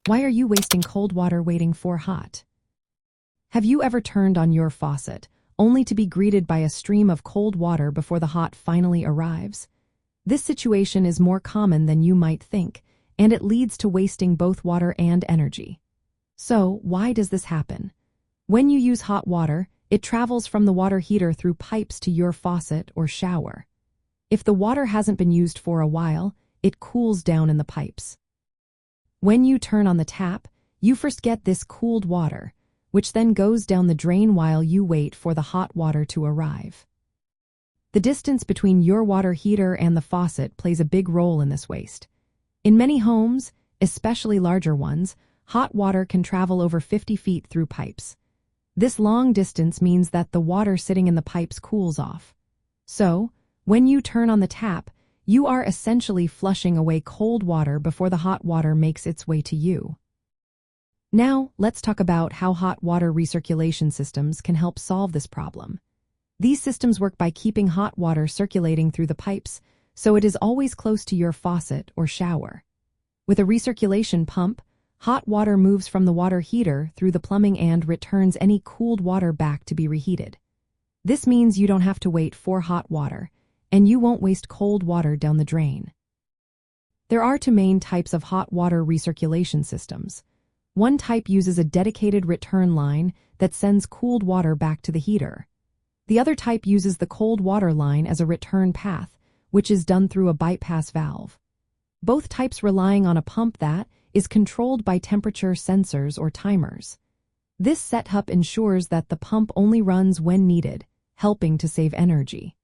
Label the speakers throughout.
Speaker 1: Why are you wasting cold water waiting for hot? Have you ever turned on your faucet, only to be greeted by a stream of cold water before the hot finally arrives? This situation is more common than you might think, and it leads to wasting both water and energy. So, why does this happen? When you use hot water, it travels from the water heater through pipes to your faucet or shower. If the water hasn't been used for a while, it cools down in the pipes. When you turn on the tap, you first get this cooled water, which then goes down the drain while you wait for the hot water to arrive. The distance between your water heater and the faucet plays a big role in this waste. In many homes, especially larger ones, hot water can travel over 50 feet through pipes. This long distance means that the water sitting in the pipes cools off. So, when you turn on the tap, you are essentially flushing away cold water before the hot water makes its way to you. Now, let's talk about how hot water recirculation systems can help solve this problem. These systems work by keeping hot water circulating through the pipes, so it is always close to your faucet or shower. With a recirculation pump, hot water moves from the water heater through the plumbing and returns any cooled water back to be reheated. This means you don't have to wait for hot water, and you won't waste cold water down the drain. There are two main types of hot water recirculation systems. One type uses a dedicated return line that sends cooled water back to the heater. The other type uses the cold water line as a return path, which is done through a bypass valve. Both types relying on a pump that is controlled by temperature sensors or timers. This setup ensures that the pump only runs when needed, helping to save energy.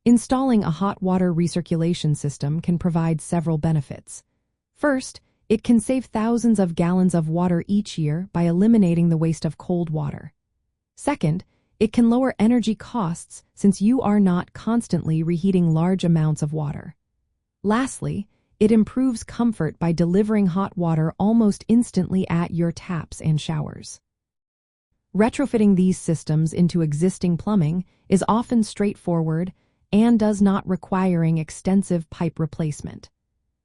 Speaker 1: Installing a hot water recirculation system can provide several benefits. First, it can save thousands of gallons of water each year by eliminating the waste of cold water. Second, it can lower energy costs since you are not constantly reheating large amounts of water. Lastly, it improves comfort by delivering hot water almost instantly at your taps and showers. Retrofitting these systems into existing plumbing is often straightforward and does not requiring extensive pipe replacement.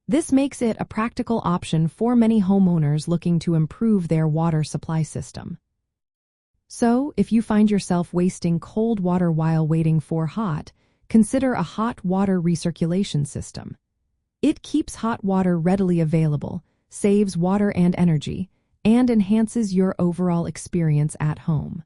Speaker 1: This makes it a practical option for many homeowners looking to improve their water supply system. So, if you find yourself wasting cold water while waiting for hot, consider a hot water recirculation system. It keeps hot water readily available, saves water and energy, and enhances your overall experience at home.